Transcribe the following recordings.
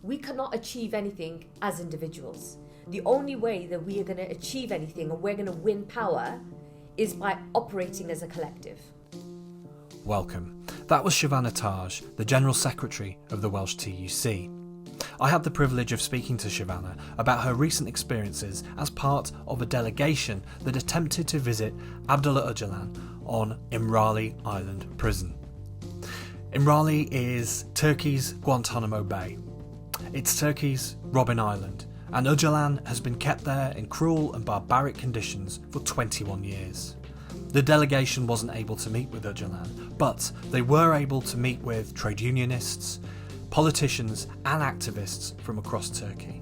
we cannot achieve anything as individuals. The only way that we are going to achieve anything and we're going to win power is by operating as a collective. Welcome. That was Shavanah Taj, the General Secretary of the Welsh TUC. I had the privilege of speaking to Shavanah about her recent experiences as part of a delegation that attempted to visit Abdullah Ocalan on Imrali Island prison. Imrali is Turkey's Guantanamo Bay. It's Turkey's Robben Island, and Ocalan has been kept there in cruel and barbaric conditions for 21 years. The delegation wasn't able to meet with Ocalan, but they were able to meet with trade unionists, politicians and activists from across Turkey.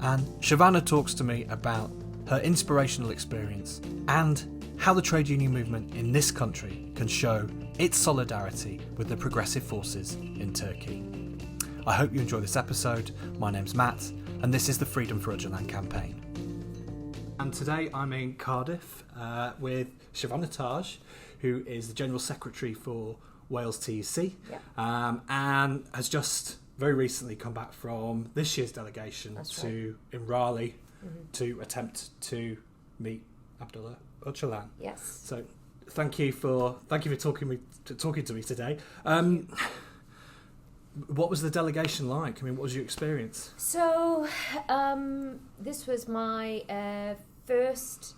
And Shavanah talks to me about her inspirational experience and how the trade union movement in this country can show its solidarity with the progressive forces in Turkey. I hope you enjoy this episode. My name's Matt, and this is the Freedom for Ocalan campaign. And today I'm in Cardiff with Shavanah Taj, who is the General Secretary for Wales TUC, and has just very recently come back from this year's delegation to Imrali to attempt to meet Abdullah Ocalan. Yes. So thank you for talking to me today. What was the delegation like? I mean, what was your experience? So this was my the first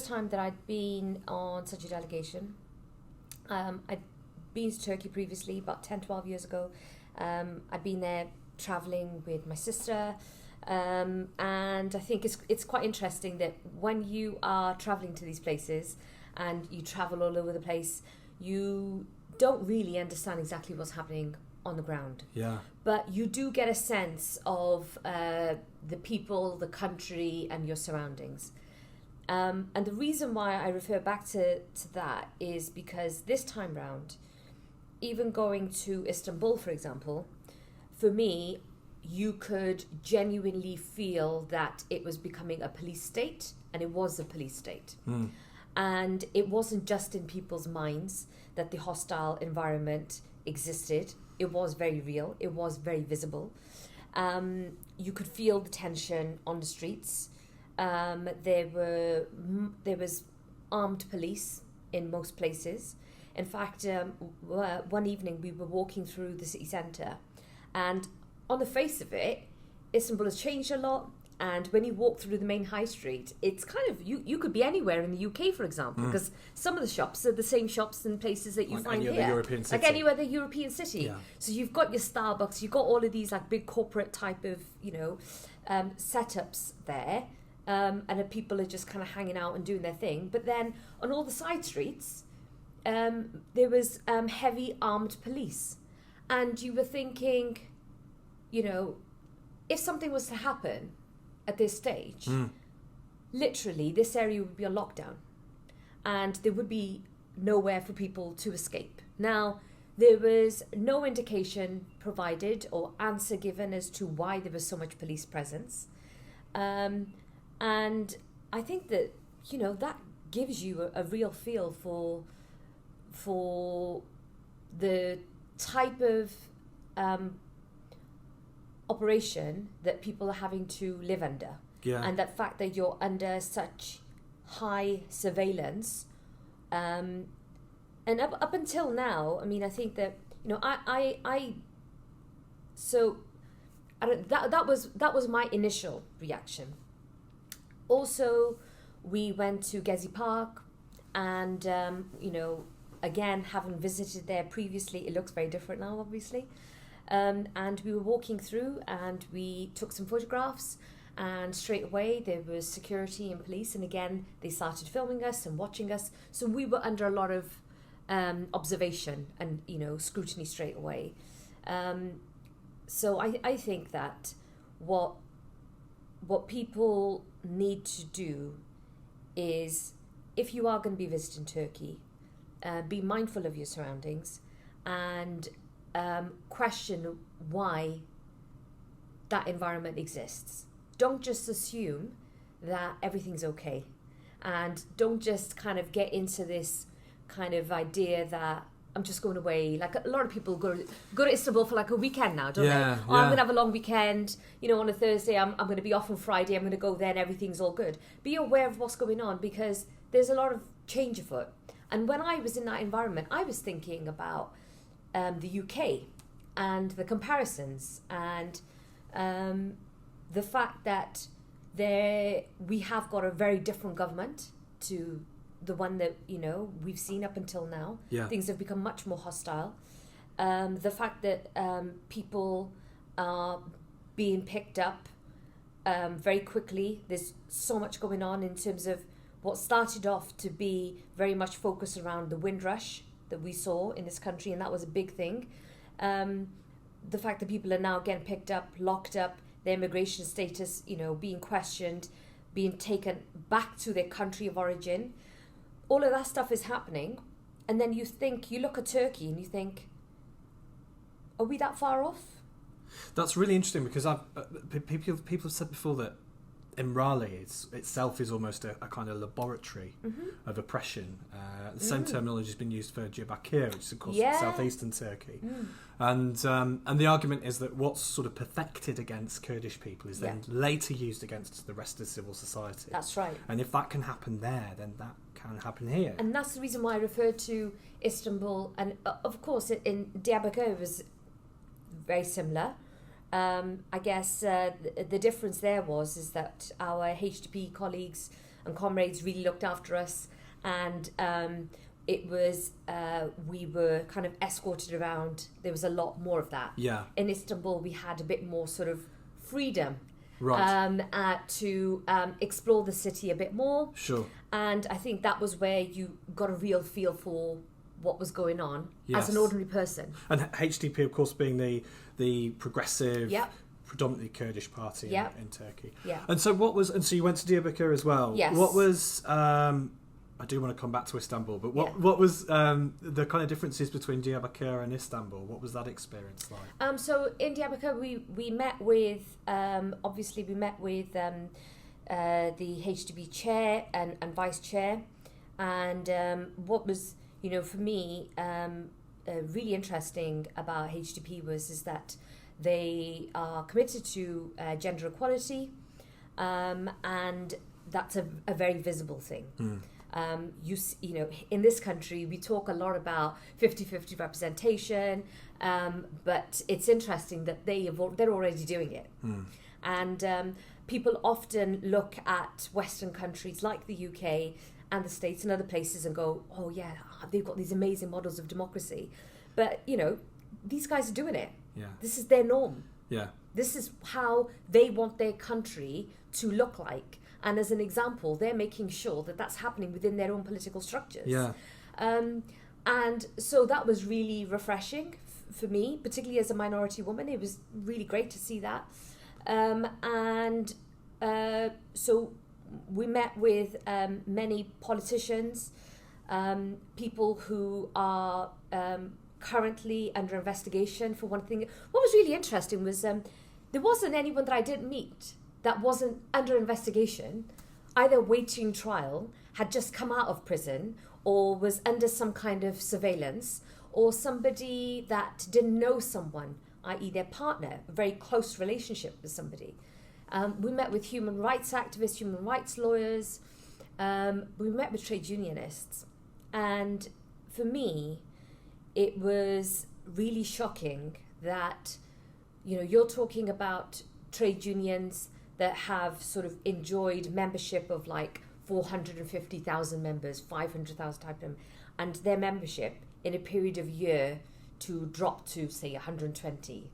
time that I'd been on such a delegation. I'd been to Turkey previously, about 10-12 years ago. I'd been there travelling with my sister, and I think it's quite interesting that when you are travelling to these places and you travel all over the place, you don't really understand exactly what's happening on the ground. Yeah. But you do get a sense of the people, the country, and your surroundings. And the reason why I refer back to that is because this time round, even going to Istanbul, for example, for me, you could genuinely feel that it was becoming a police state, and it was a police state. And it wasn't just in people's minds that the hostile environment existed. It was very real. It was very visible. You could feel the tension on the streets. There was armed police in most places. In fact, one evening we were walking through the city centre, and on the face of it, Istanbul has changed a lot. And when you walk through the main high street, it's kind of, you could be anywhere in the UK, for example, because some of the shops are the same shops and places that you find here. Like any other European city. Yeah. So you've got your Starbucks, you've got all of these like big corporate type of, setups there. And the people are just kind of hanging out and doing their thing. But then on all the side streets, there was heavy armed police. And you were thinking, if something was to happen at this stage, literally this area would be a lockdown and there would be nowhere for people to escape. Now, there was no indication provided or answer given as to why there was so much police presence. And I think that, that gives you a real feel for the type of operation that people are having to live under, and that fact that you're under such high surveillance, and up until now, I mean, I think that that was my initial reaction. Also, we went to Gezi Park, and again, having visited there previously, it looks very different now, obviously. And we were walking through and we took some photographs, and straight away there was security and police, and again they started filming us and watching us, so we were under a lot of observation and scrutiny straight away. So I think that what people need to do is, if you are going to be visiting Turkey, be mindful of your surroundings and question why that environment exists. Don't just assume that everything's okay, and don't just kind of get into this kind of idea that I'm just going away. Like a lot of people go to Istanbul for like a weekend now, don't they? Yeah. I'm going to have a long weekend. On a Thursday, I'm going to be off on Friday. I'm going to go there and everything's all good. Be aware of what's going on because there's a lot of change afoot. And when I was in that environment, I was thinking about the UK and the comparisons and the fact that we have got a very different government to the one that we've seen up until now. Yeah. Things have become much more hostile. The fact that people are being picked up very quickly. There's so much going on in terms of what started off to be very much focused around the Windrush that we saw in this country, and that was a big thing. The fact that people are now getting picked up, locked up, their immigration status, being questioned, being taken back to their country of origin. All of that stuff is happening, and then you look at Turkey and you think, are we that far off? That's really interesting because people have said before that Imrali itself is almost a kind of laboratory of oppression. The same terminology has been used for Diyarbakir, which is of course southeastern Turkey. And the argument is that what's sort of perfected against Kurdish people is then later used against the rest of civil society. That's right. And if that can happen there, then that can happen here. And that's the reason why I referred to Istanbul. And of course, in Diyarbakir, it was very similar. I guess the difference there is that our HDP colleagues and comrades really looked after us, and it was we were kind of escorted around. There was a lot more of that. Yeah. In Istanbul, we had a bit more sort of freedom. Right. To explore the city a bit more. Sure. And I think that was where you got a real feel for what was going on as an ordinary person. And HDP, of course, being the progressive, predominantly Kurdish party in Turkey. Yeah. And so so you went to Diyarbakir as well. Yes. What was I do want to come back to Istanbul, but what was the kind of differences between Diyarbakir and Istanbul? What was that experience like? So in Diyarbakir, we met with obviously we met with the HDP chair and vice chair, and what was for me really interesting about HDP is that they are committed to gender equality, and that's a very visible thing. In this country, we talk a lot about 50-50 representation, but it's interesting that they're already doing it. And people often look at Western countries like the UK and the States and other places and go, oh yeah, they've got these amazing models of democracy. But, these guys are doing it. Yeah. This is their norm. Yeah. This is how they want their country to look like. And as an example, they're making sure that that's happening within their own political structures. Yeah. And so that was really refreshing for me, particularly as a minority woman. It was really great to see that. So we met with many politicians, people who are currently under investigation for one thing. What was really interesting was there wasn't anyone that I didn't meet that wasn't under investigation, either waiting trial, had just come out of prison, or was under some kind of surveillance, or somebody that didn't know someone, i.e. their partner, a very close relationship with somebody. We met with human rights activists, human rights lawyers, we met with trade unionists, and for me, it was really shocking that, you're talking about trade unions that have sort of enjoyed membership of like 450,000 members, 500,000 type of them, and their membership in a period of year to drop to say 120.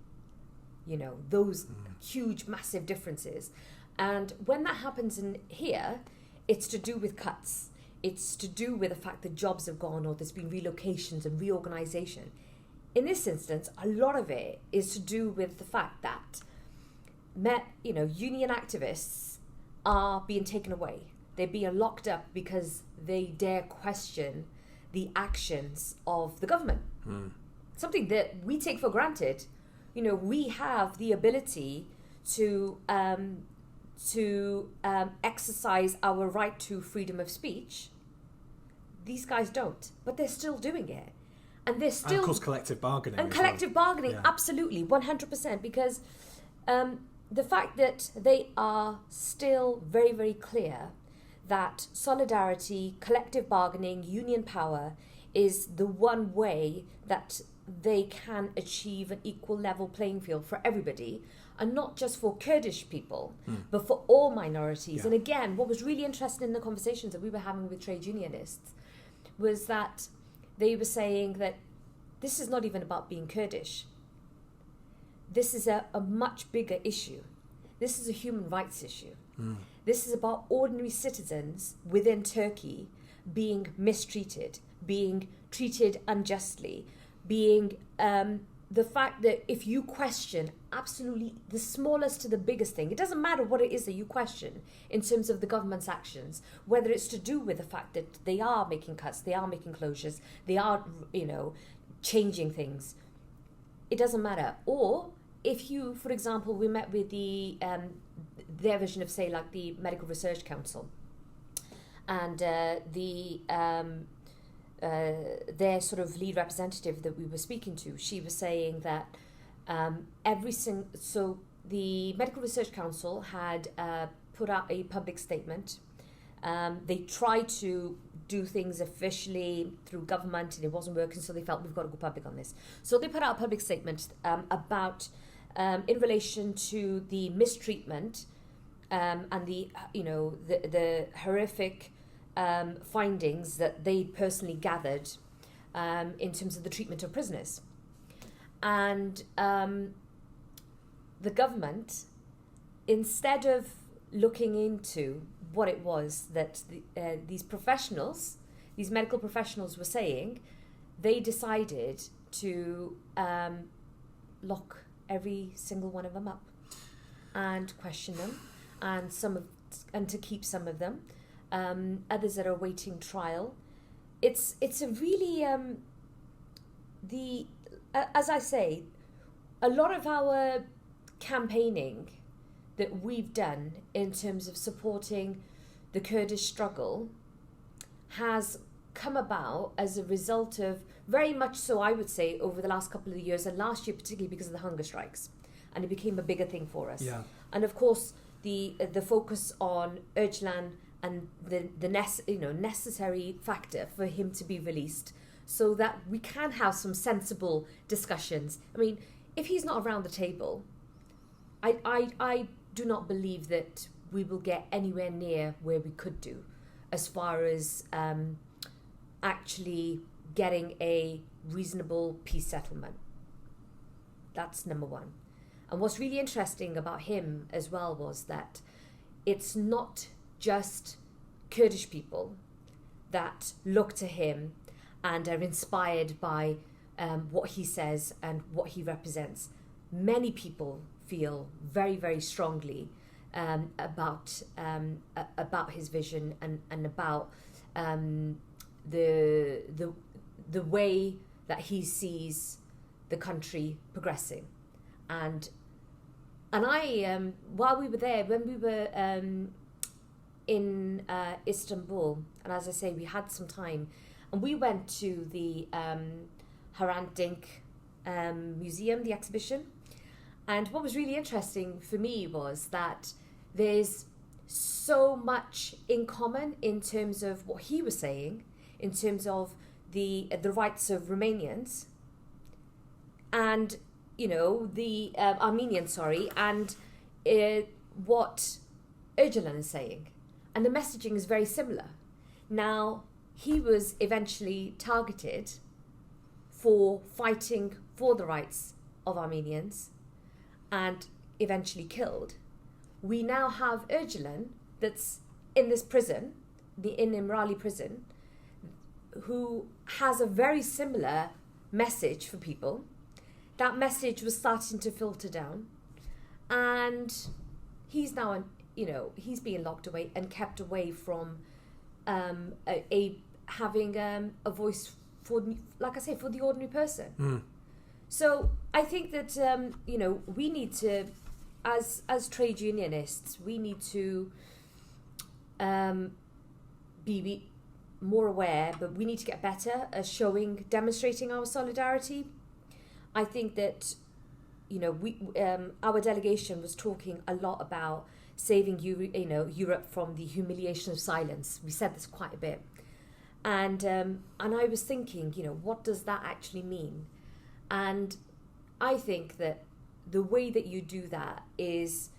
Those huge, massive differences. And when that happens in here, it's to do with cuts. It's to do with the fact that jobs have gone, or there's been relocations and reorganisation. In this instance, a lot of it is to do with the fact that union activists are being taken away. They're being locked up because they dare question the actions of the government. Something that we take for granted. We have the ability to exercise our right to freedom of speech. These guys don't, but they're still doing it. And they're still... And of course collective bargaining. And collective bargaining, absolutely, 100%, because the fact that they are still very, very clear that solidarity, collective bargaining, union power is the one way that they can achieve an equal level playing field for everybody, and not just for Kurdish people, but for all minorities. And again, what was really interesting in the conversations that we were having with trade unionists was that they were saying that this is not even about being Kurdish. This is a much bigger issue. This is a human rights issue. This is about ordinary citizens within Turkey being mistreated, being treated unjustly, being the fact that if you question absolutely the smallest to the biggest thing, it doesn't matter what it is that you question in terms of the government's actions, whether it's to do with the fact that they are making cuts, they are making closures, they are, changing things, it doesn't matter. Or if you, for example, we met with their version of, say, like the Medical Research Council, and their sort of lead representative that we were speaking to, she was saying that so the Medical Research Council had put out a public statement. They tried to do things officially through government and it wasn't working, so they felt we've got to go public on this. So they put out a public statement about in relation to the mistreatment and the horrific findings that they personally gathered in terms of the treatment of prisoners. And the government, instead of looking into what it was that these medical professionals were saying, they decided to lock every single one of them up and question them, and to keep some of them. Others that are awaiting trial. It's a really as I say, a lot of our campaigning that we've done in terms of supporting the Kurdish struggle has come about as a result of, very much so I would say, over the last couple of years, and last year particularly because of the hunger strikes, and it became a bigger thing for us. And of course the focus on Öcalan and the necessary factor for him to be released, so that we can have some sensible discussions. I mean, if he's not around the table, I do not believe that we will get anywhere near where we could do as far as actually getting a reasonable peace settlement. That's number one. And what's really interesting about him as well was that it's not just Kurdish people that look to him and are inspired by what he says and what he represents. Many people feel very, very strongly about his vision and about the way that he sees the country progressing. And I while we were there, when we were in Istanbul, and as I say, we had some time, and we went to the Hrant Dink museum, the exhibition. And what was really interesting for me was that there's so much in common in terms of what he was saying, in terms of the rights of Romanians and the Armenians, and what Öcalan is saying, and the messaging is very similar. Now, he was eventually targeted for fighting for the rights of Armenians and eventually killed. We now have Öcalan that's in this prison, in Imrali prison, who has a very similar message for people. That message was starting to filter down, and he's now, he's being locked away and kept away from having a voice for, like I say, for the ordinary person. So I think that we need to, as trade unionists, we need to be more aware, but we need to get better at demonstrating our solidarity. I think that, our delegation was talking a lot about saving Europe from the humiliation of silence. We said this quite a bit. And I was thinking, what does that actually mean? And I think that the way that you do that is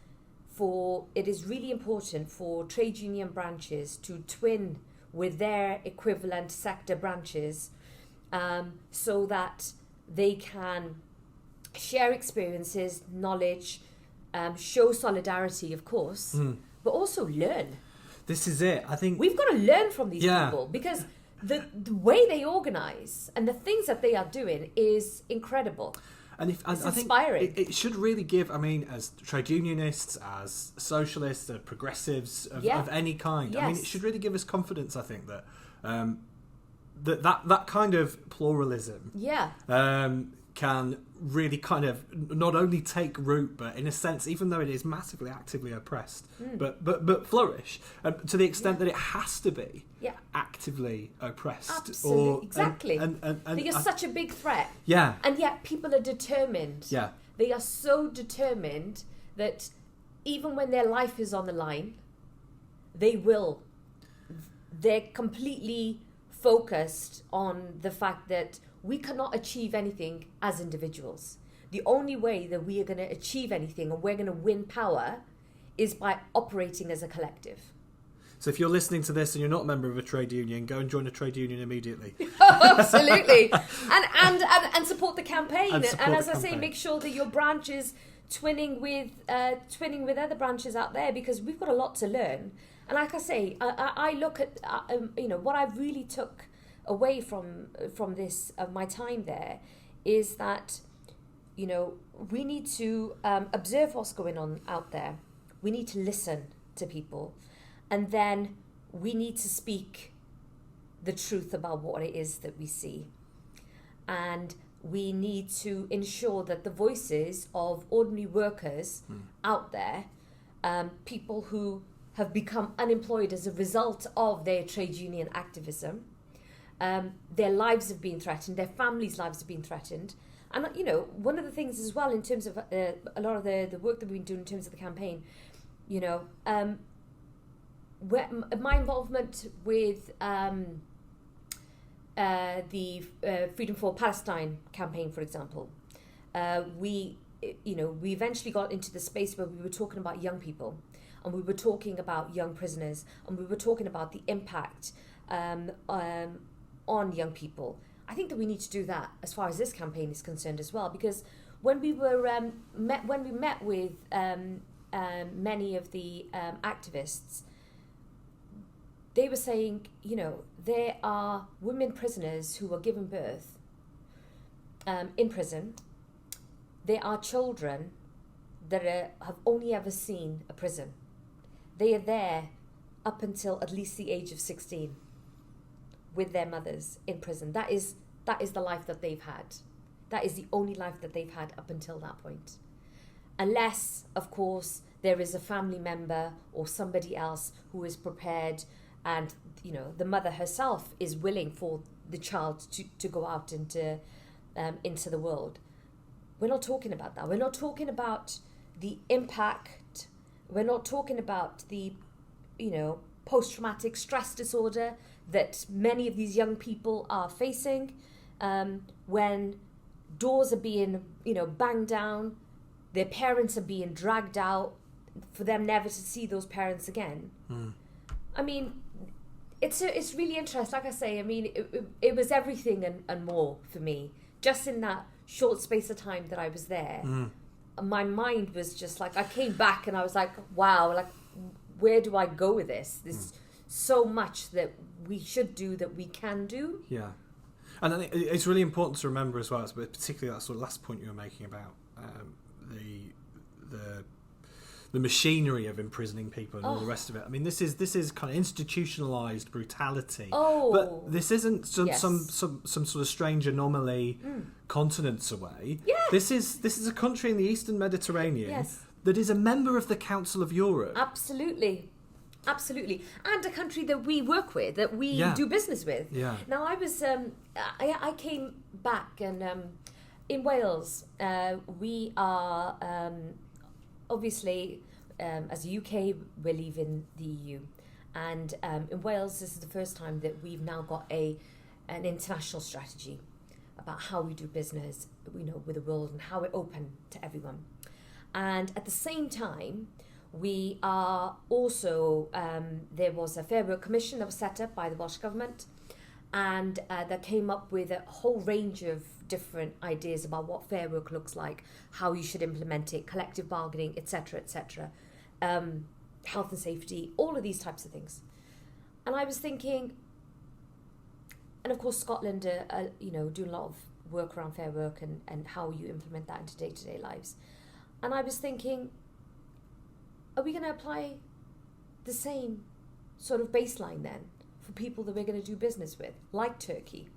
it is really important for trade union branches to twin with their equivalent sector branches, so that they can share experiences, knowledge, show solidarity, of course, but also learn. This is it. I think we've got to learn from these people, because the way they organise and the things that they are doing is incredible. And it's inspiring. It should really give, as trade unionists, as socialists, progressives of any kind, Yes. It should really give us confidence, I think, that that kind of pluralism can really kind of not only take root, but in a sense, even though it is massively actively oppressed, but flourish to the extent that it has to be actively oppressed. Absolutely, exactly. And you're such a big threat. Yeah. And yet people are determined. Yeah. They are so determined that even when their life is on the line, they're completely focused on the fact that we cannot achieve anything as individuals. The only way that we are going to achieve anything and we're going to win power is by operating as a collective. So if you're listening to this and you're not a member of a trade union, go and join a trade union immediately. Absolutely. And support the campaign. And as I say, make sure that your branch is twinning with other branches out there, because we've got a lot to learn. And like I say, I look at what I really took away from this my time there is that we need to observe what's going on out there. We need to listen to people, and then we need to speak the truth about what it is that we see, and we need to ensure that the voices of ordinary workers out there, people who have become unemployed as a result of their trade union activism, their lives have been threatened, their families' lives have been threatened. And, one of the things as well in terms of a lot of the work that we've been doing in terms of the campaign, my involvement with the Freedom for Palestine campaign, for example, we eventually got into the space where we were talking about young people, and we were talking about young prisoners, and we were talking about the impact on young people. I think that we need to do that as far as this campaign is concerned as well, because when we met with many of the activists, they were saying, there are women prisoners who are given birth in prison. There are children that have only ever seen a prison. They are there up until at least the age of 16 with their mothers in prison. That is the life that they've had. That is the only life that they've had up until that point. Unless, of course, there is a family member or somebody else who is prepared, and the mother herself is willing for the child to go out into the world. We're not talking about that. We're not talking about the impact. We're not talking about the post-traumatic stress disorder that many of these young people are facing, when doors are being banged down, their parents are being dragged out for them never to see those parents again. It's really interesting. Like I say, it was everything and more for me. Just in that short space of time that I was there, my mind was just like, I came back and I was like, wow, like, where do I go with this? There's so much that we should do, that we can do. Yeah. And I think it's really important to remember as well, particularly that sort of last point you were making about the machinery of imprisoning people and all the rest of it. This is kind of institutionalized brutality. But this isn't some sort of strange anomaly continents away. Yeah. This is a country in the Eastern Mediterranean that is a member of the Council of Europe. Absolutely. Absolutely. And a country that we work with, that we do business with. Yeah. Now, I came back, and in Wales, we are obviously, as the UK, we're leaving the EU. And in Wales, this is the first time that we've now got an international strategy about how we do business, with the world, and how we're open to everyone. And at the same time, we are also, there was a Fair Work Commission that was set up by the Welsh Government, and that came up with a whole range of different ideas about what fair work looks like, how you should implement it, collective bargaining, etc., etc., health and safety, all of these types of things. And I was thinking, and of course Scotland are doing a lot of work around fair work and how you implement that into day-to-day lives. And I was thinking, are we going to apply the same sort of baseline then for people that we're going to do business with, like Turkey?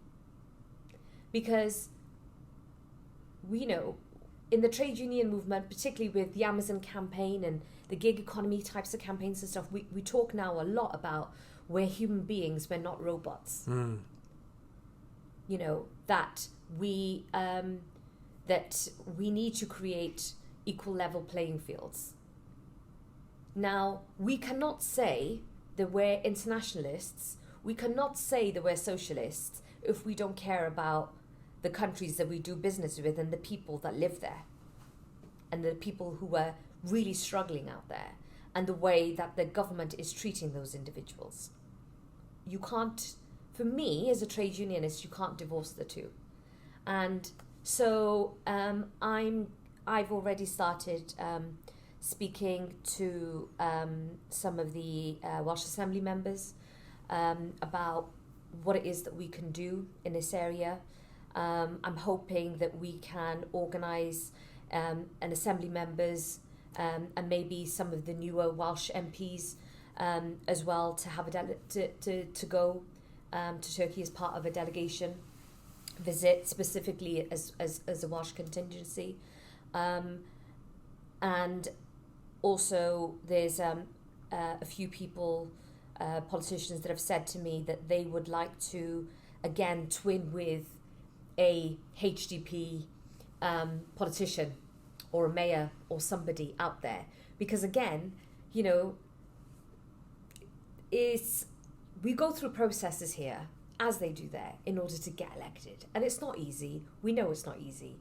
Because we know in the trade union movement, particularly with the Amazon campaign and the gig economy types of campaigns and stuff, we talk now a lot about we're human beings, we're not robots. That we need to create equal level playing fields. Now, we cannot say that we're internationalists, we cannot say that we're socialists if we don't care about the countries that we do business with and the people that live there and the people who are really struggling out there and the way that the government is treating those individuals. You can't, for me as a trade unionist, you can't divorce the two. And so I've already started speaking to some of the Welsh Assembly members about what it is that we can do in this area. I'm hoping that we can organise an Assembly members and maybe some of the newer Welsh MPs as well to have to go to Turkey as part of a delegation visit, specifically as a Welsh contingency. And also there's a few people, politicians, that have said to me that they would like to, again, twin with a HDP politician or a mayor or somebody out there. Because again, we go through processes here, as they do there, in order to get elected. And it's not easy. We know it's not easy.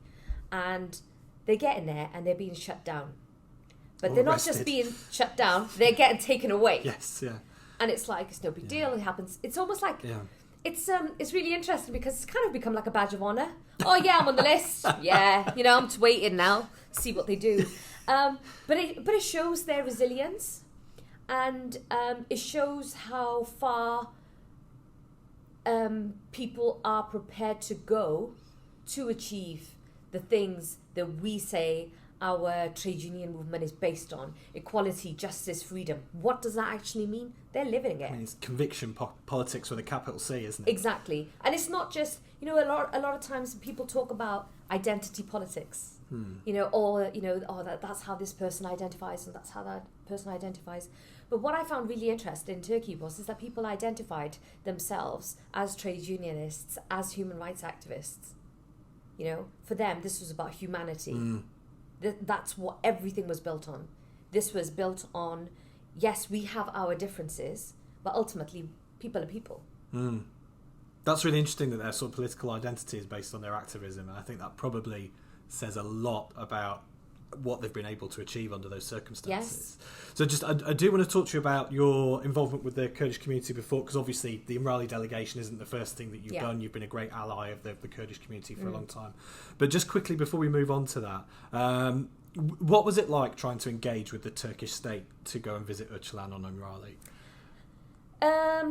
And they get in there and they're being shut down. But they're not just being shut down, they're getting taken away. Yes, yeah. And it's like, it's no big deal, it happens. It's almost like, it's really interesting because it's kind of become like a badge of honour. Oh yeah, I'm on the list. Yeah, I'm just waiting now, see what they do. But it shows their resilience, and it shows how far people are prepared to go to achieve the things that we say our trade union movement is based on: equality, justice, freedom. What does that actually mean? They're living it. I mean, it's conviction politics with a capital C, isn't it? Exactly. And it's not just, a lot of times people talk about identity politics. That's how this person identifies and that's how that person identifies. But what I found really interesting in Turkey is that people identified themselves as trade unionists, as human rights activists. For them, this was about humanity. That's what everything was built on. This was built on, yes, we have our differences, but ultimately, people are people. That's really interesting that their sort of political identity is based on their activism, and I think that probably says a lot about what they've been able to achieve under those circumstances. Yes. So I do want to talk to you about your involvement with the Kurdish community before, because obviously the Imrali delegation isn't the first thing that you've done. You've been a great ally of the Kurdish community for a long time. But just quickly before we move on to that, what was it like trying to engage with the Turkish state to go and visit Ocalan on Imrali?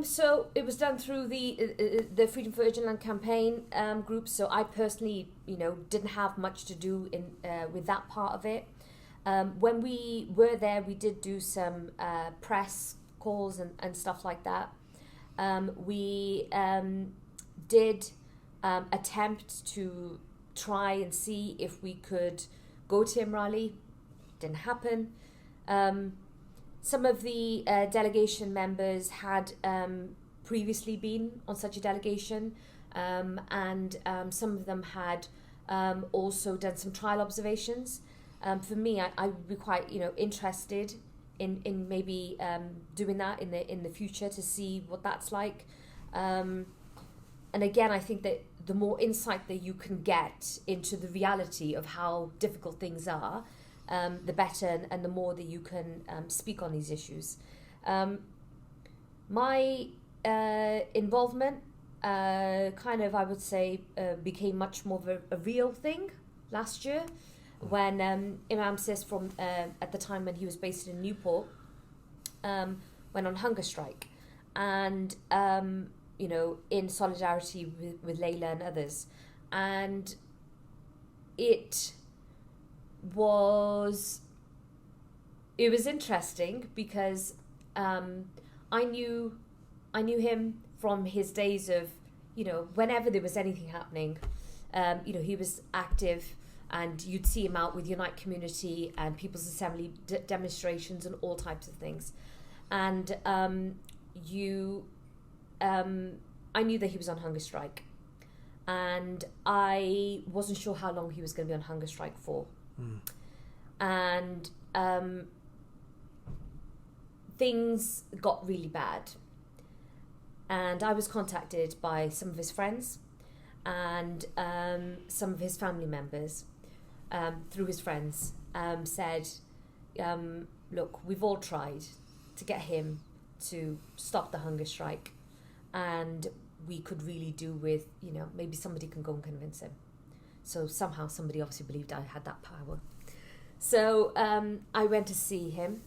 So it was done through the Freedom for Urgent Land campaign group. So I personally, didn't have much to do with that part of it. When we were there, we did do some press calls and stuff like that. We did attempt to try and see if we could go to Imrali. Didn't happen. Some of the delegation members had previously been on such a delegation, and some of them had also done some trial observations. For me, I would be quite, interested in maybe doing that in the future to see what that's like. And again, I think that the more insight that you can get into the reality of how difficult things are, the better, and the more that you can speak on these issues. My involvement I would say, became much more of a real thing last year when Imam Sis from, at the time when he was based in Newport, went on hunger strike. And, in solidarity with Layla and others. And it was interesting because I knew him from his days of, whenever there was anything happening, he was active, and you'd see him out with Unite Community and People's Assembly demonstrations and all types of things. And I knew that he was on hunger strike, and I wasn't sure how long he was going to be on hunger strike for. And things got really bad, and I was contacted by some of his friends and some of his family members through his friends, said, look, we've all tried to get him to stop the hunger strike, and we could really do with, maybe somebody can go and convince him. So somehow somebody obviously believed I had that power. So I went to see him,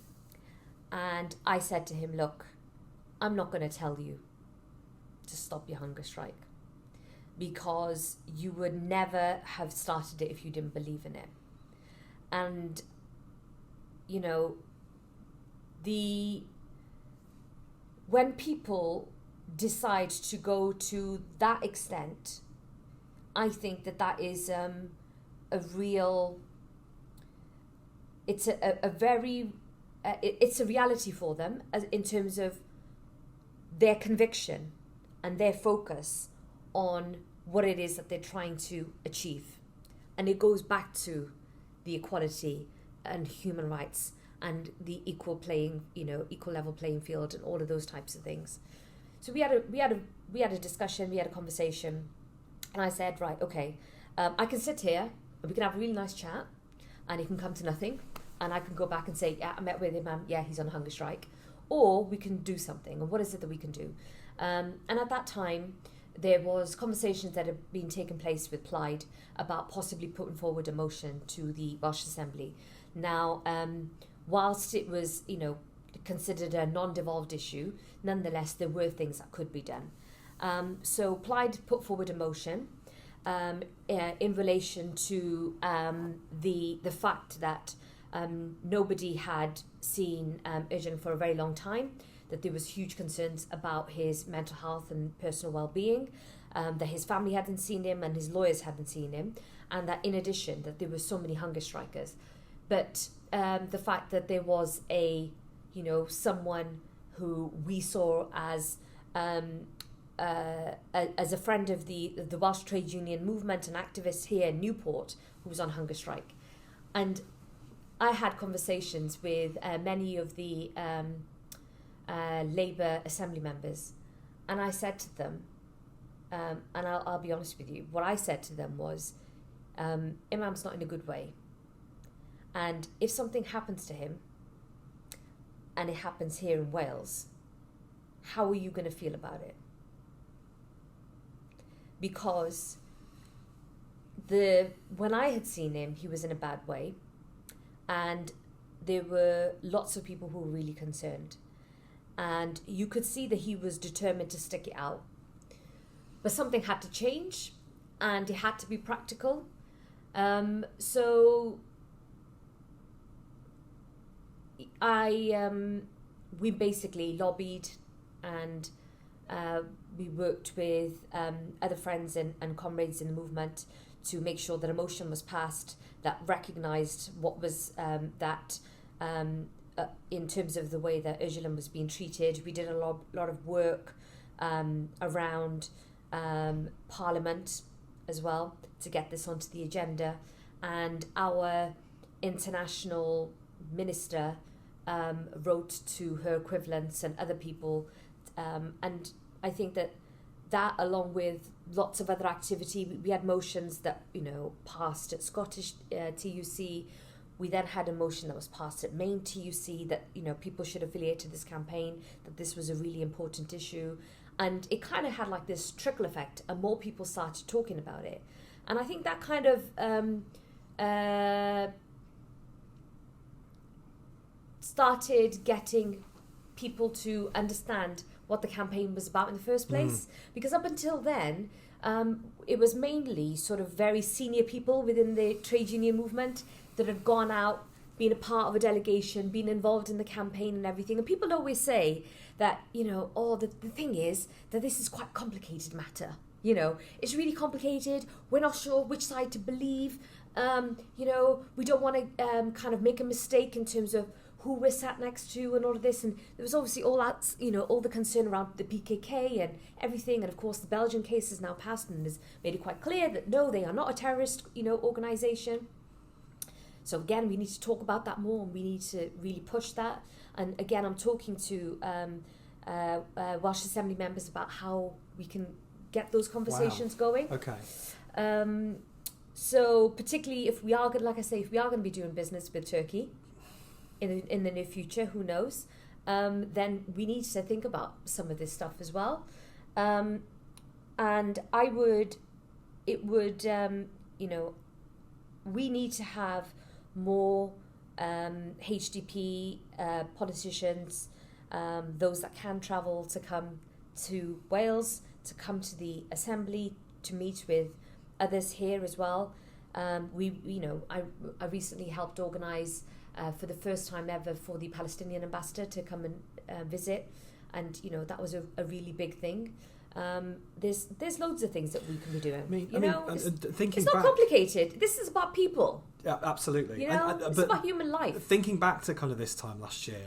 and I said to him, look, I'm not going to tell you to stop your hunger strike, because you would never have started it if you didn't believe in it. And, when people decide to go to that extent, I think that is a real, it's a very, it's a reality for them in terms of their conviction and their focus on what it is that they're trying to achieve. And it goes back to the equality and human rights and the equal level playing field and all of those types of things. So we had a discussion, we had a conversation, and I said, right, okay, I can sit here and we can have a really nice chat, and it can come to nothing, and I can go back and say, yeah, I met with him, yeah, he's on a hunger strike, or we can do something. And what is it that we can do? And at that time, there was conversations that had been taking place with Plaid about possibly putting forward a motion to the Welsh Assembly. Now, whilst it was, considered a non-devolved issue, nonetheless, there were things that could be done. So Plaid put forward a motion in relation to the fact that nobody had seen Ercan for a very long time, that there was huge concerns about his mental health and personal well-being, that his family hadn't seen him and his lawyers hadn't seen him, and that in addition that there were so many hunger strikers. But the fact that there was someone who we saw as a friend of the Welsh trade union movement and activist here in Newport who was on hunger strike. And I had conversations with many of the Labour Assembly members, and I said to them, and I'll be honest with you, what I said to them was, Imam's not in a good way. And if something happens to him, and it happens here in Wales, how are you going to feel about it? Because when I had seen him, he was in a bad way, and there were lots of people who were really concerned. And you could see that he was determined to stick it out. But something had to change, and it had to be practical. So we basically lobbied, and we worked with other friends and comrades in the movement to make sure that a motion was passed that recognised what was that in terms of the way that Öcalan was being treated. We did a lot of work around Parliament as well to get this onto the agenda, and our international minister wrote to her equivalents and other people, and I think that along with lots of other activity, we had motions that passed at Scottish TUC. We then had a motion that was passed at Maine TUC that people should affiliate to this campaign, that this was a really important issue, and it kind of had like this trickle effect, and more people started talking about it, and I think that kind of started getting people to understand what the campaign was about in the first place. Because up until then, it was mainly sort of very senior people within the trade union movement that had gone out, been a part of a delegation, been involved in the campaign and everything. And people always say that, the thing is that this is quite a complicated matter. It's really complicated. We're not sure which side to believe. We don't want to kind of make a mistake in terms of who we're sat next to and all of this. And there was obviously all that, all the concern around the PKK and everything. And of course, the Belgian case has now passed and has made it quite clear that no, they are not a terrorist, organisation. So again, we need to talk about that more, and we need to really push that. And again, I'm talking to Welsh Assembly members about how we can get those conversations going. Okay. So particularly if we are going to be doing business with Turkey in the near future, who knows, then we need to think about some of this stuff as well. And we need to have more HDP politicians, those that can travel, to come to Wales, to come to the Assembly, to meet with others here as well. I recently helped organise for the first time ever for the Palestinian ambassador to come and visit, and that was a really big thing. There's loads of things that we can be doing. It's not complicated. This is about people. Yeah, absolutely. It's about human life. Thinking back to kind of this time last year,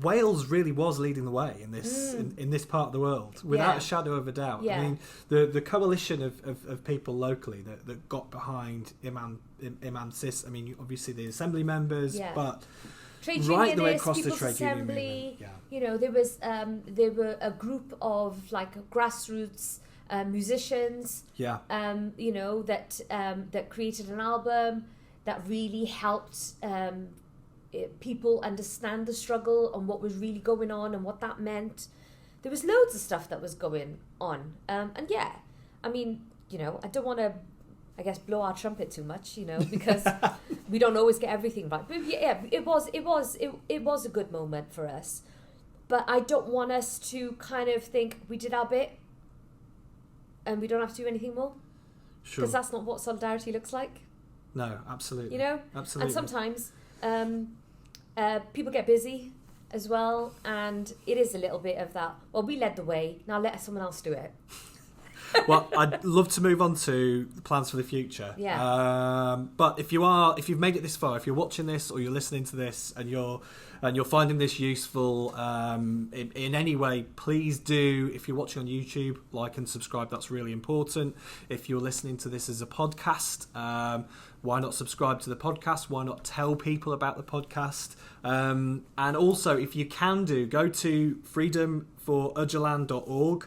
Wales really was leading the way in this in this part of the world, without a shadow of a doubt. Yeah. I mean, the coalition of people locally that got behind Imam Sis. I mean, obviously the assembly members, but trade right the way unionists, across the People's trade Assembly. union movement. There were a group of like grassroots musicians. That created an album that really helped people understand the struggle and what was really going on and what that meant. There was loads of stuff that was going on, I don't want to, I guess, blow our trumpet too much, because we don't always get everything right. But yeah, it was a good moment for us. But I don't want us to kind of think we did our bit and we don't have to do anything more. Sure. Because that's not what solidarity looks like. No, absolutely. Absolutely. And sometimes people get busy as well, and it is a little bit of that, well, we led the way, now let someone else do it. Well, I'd love to move on to the plans for the future. But if you've made it this far, if you're watching this or you're listening to this and you're finding this useful in any way, please do. If you're watching on YouTube, like and subscribe. That's really important. If you're listening to this as a podcast, why not subscribe to the podcast? Why not tell people about the podcast? And also, if you can go to freedomforöcalan.org.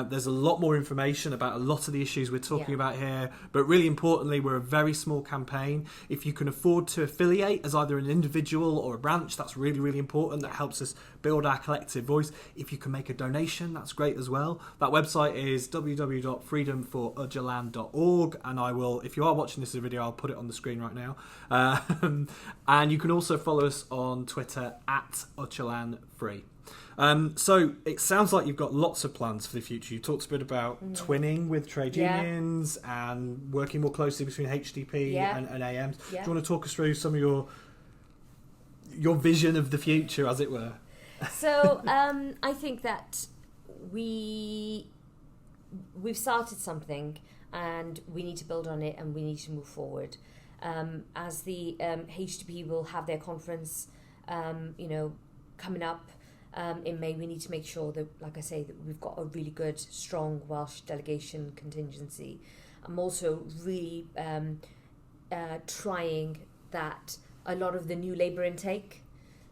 There's a lot more information about a lot of the issues we're talking about here, but really importantly, we're a very small campaign. If you can afford to affiliate as either an individual or a branch, that's really, really important. That helps us build our collective voice. If you can make a donation, that's great as well. That website is www.freedomforöcalan.org, and I will, if you are watching this as a video, I'll put it on the screen right now. And you can also follow us on Twitter @OcalanFree. So it sounds like you've got lots of plans for the future. You talked a bit about twinning with trade unions and working more closely between HDP and AMs. Do you want to talk us through some of your vision of the future, as it were? So I think that we've started something and we need to build on it and we need to move forward. as the HDP will have their conference, coming up in May. We need to make sure that, like I say, that we've got a really good, strong Welsh delegation contingency. I'm also really trying that a lot of the new Labour intake,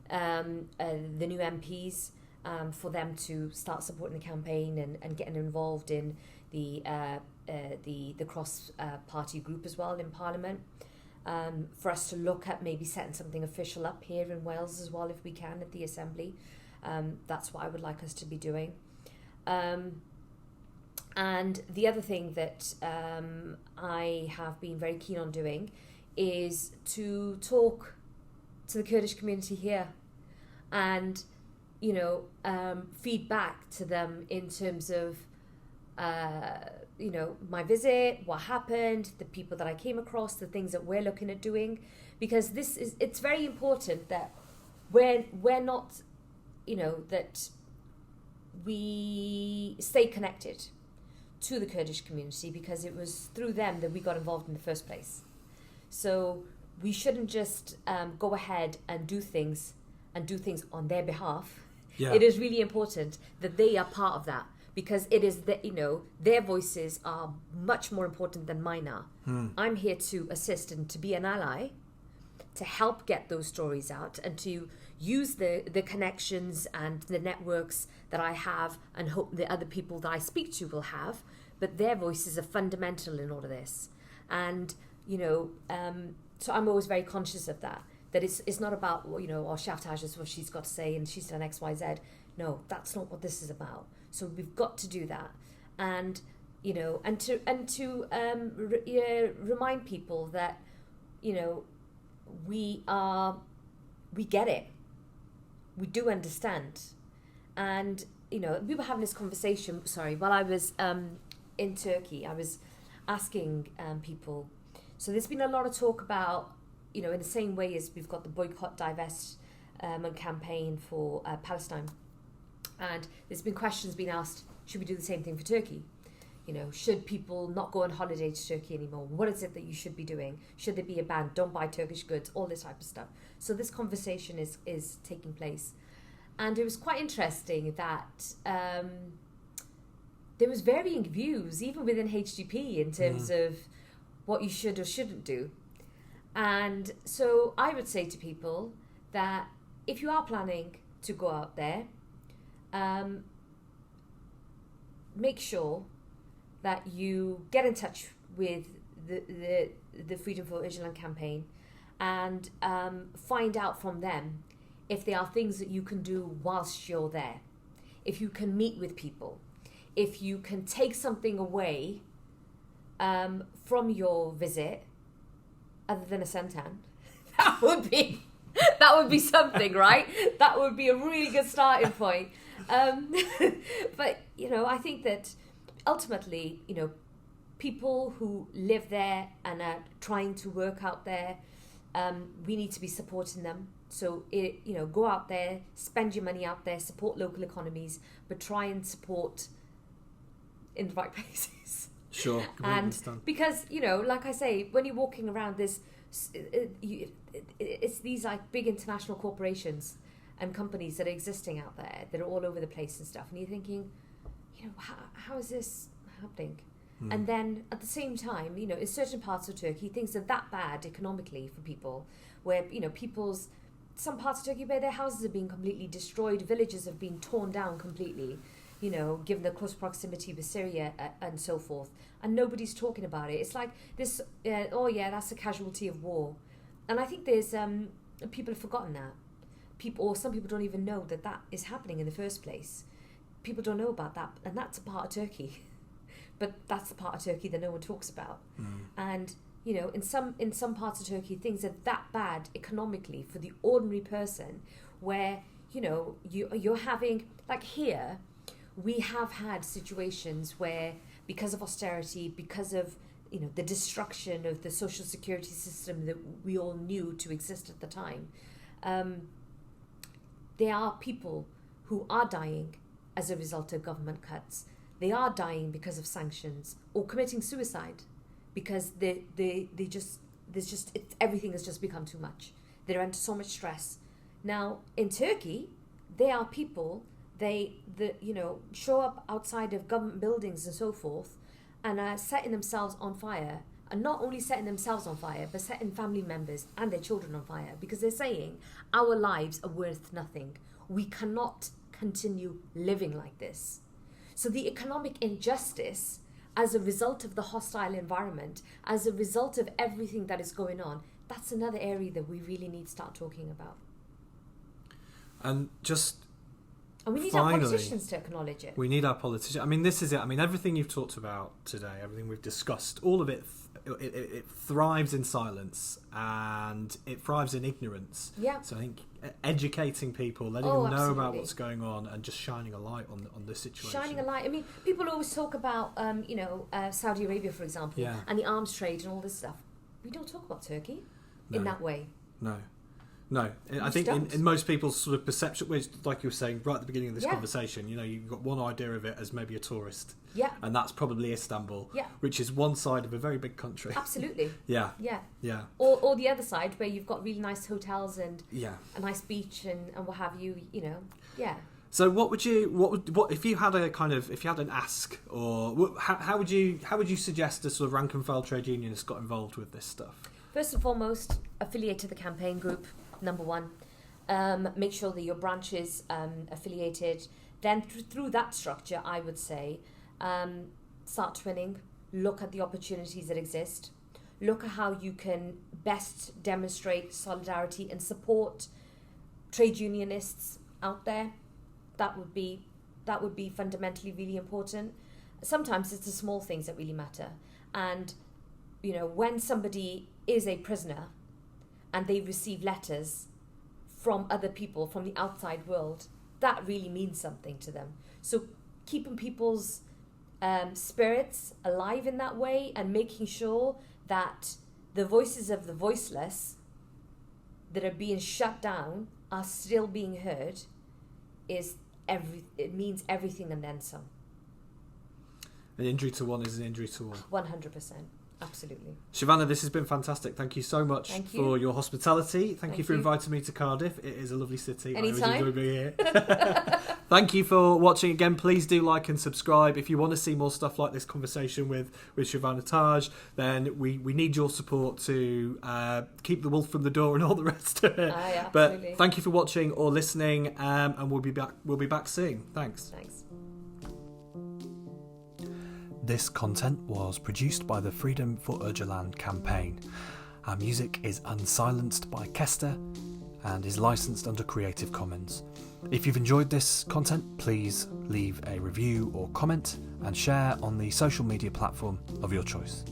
the new MPs, for them to start supporting the campaign and getting involved in the cross-party group as well in Parliament. For us to look at maybe setting something official up here in Wales as well, if we can, at the Assembly. That's what I would like us to be doing. And the other thing that I have been very keen on doing is to talk to the Kurdish community here and, feed back to them in terms of, my visit, what happened, the people that I came across, the things that we're looking at doing, because it's very important that we're not, that we stay connected to the Kurdish community, because it was through them that we got involved in the first place. So we shouldn't just go ahead and do things on their behalf. Yeah. It is really important that they are part of that, because it is their voices are much more important than mine are. I'm here to assist and to be an ally, to help get those stories out and to use the connections and the networks that I have and hope the other people that I speak to will have. But their voices are fundamental in all of this. And, so I'm always very conscious of that it's not about, Shavanah Taj is what she's got to say and she's done X, Y, Z. No, that's not what this is about. So we've got to do that. And, to remind people that, we get it. We do understand. And, we were having this conversation, while I was in Turkey, I was asking people. So there's been a lot of talk about, in the same way as we've got the boycott, divest campaign for Palestine. And there's been questions being asked, should we do the same thing for Turkey? Should people not go on holiday to Turkey anymore? What is it that you should be doing? Should there be a ban? Don't buy Turkish goods, all this type of stuff. So this conversation is taking place. And it was quite interesting that there was varying views, even within HDP, in terms of what you should or shouldn't do. And so I would say to people that if you are planning to go out there, make sure that you get in touch with the Freedom for Islam campaign and find out from them if there are things that you can do whilst you're there. If you can meet with people, if you can take something away from your visit, other than a suntan, that would be something, right? That would be a really good starting point. But I think that ultimately, people who live there and are trying to work out there, we need to be supporting them. So go out there, spend your money out there, support local economies, but try and support in the right places. Sure, completely understand. Because, like I say, when you're walking around, it's these like big international corporations and companies that are existing out there that are all over the place and stuff. And you're thinking, how is this happening? And then at the same time, in certain parts of Turkey, things are that bad economically for people, where, some parts of Turkey where their houses are being completely destroyed, villages have been torn down completely, given the close proximity with Syria and so forth. And nobody's talking about it. It's like this, that's a casualty of war. And I think there's, people have forgotten that. Some people don't even know that is happening in the first place. People don't know about that. And that's a part of Turkey. But that's the part of Turkey that no one talks about. And, in some parts of Turkey, things are that bad economically for the ordinary person, where, you're having, like here, we have had situations where, because of austerity, because of, the destruction of the social security system that we all knew to exist at the time, there are people who are dying as a result of government cuts. They are dying because of sanctions or committing suicide because everything has just become too much. They're under so much stress. Now, in Turkey, they are people, show up outside of government buildings and so forth and are setting themselves on fire. And not only setting themselves on fire, but setting family members and their children on fire. Because they're saying, our lives are worth nothing. We cannot continue living like this. So the economic injustice as a result of the hostile environment, as a result of everything that is going on, that's another area that we really need to start talking about. And we need our politicians to acknowledge it. We need our politicians. I mean, this is it. I mean, everything you've talked about today, everything we've discussed, all of it, it thrives in silence and it thrives in ignorance. Yeah. So I think educating people, letting them know about what's going on, and just shining a light on the situation. Shining a light. I mean, people always talk about, Saudi Arabia, for example, and the arms trade and all this stuff. We don't talk about Turkey in that way. No, I think in most people's sort of perception, which, like you were saying right at the beginning of this conversation, you've got one idea of it as maybe a tourist. Yeah. And that's probably Istanbul, which is one side of a very big country. Absolutely. Yeah. Or the other side where you've got really nice hotels and a nice beach and what have you, So what if you had an ask, or how would you suggest a sort of rank and file trade unionists got involved with this stuff? First and foremost, affiliate to the campaign group, number one. Make sure that your branch is affiliated. Then through that structure, I would say, start twinning, look at the opportunities that exist, look at how you can best demonstrate solidarity and support trade unionists out there. That would be fundamentally really important. Sometimes it's the small things that really matter. And, when somebody is a prisoner and they receive letters from other people, from the outside world, that really means something to them. So keeping people's spirits alive in that way and making sure that the voices of the voiceless that are being shut down are still being heard it means everything and then some. An injury to one is an injury to all. 100%. Absolutely. Shavanah, this has been fantastic. Thank you so much for your hospitality. Thank you for inviting me to Cardiff. It is a lovely city. Anytime. I always enjoy being here. Thank you for watching again. Please do like and subscribe. If you want to see more stuff like this conversation with Shavanah Taj, then we need your support to keep the wolf from the door and all the rest of it. Yeah, but thank you for watching or listening, and we'll be back soon. Thanks. This content was produced by the Freedom for Öcalan campaign. Our music is unsilenced by Kester and is licensed under Creative Commons. If you've enjoyed this content, please leave a review or comment and share on the social media platform of your choice.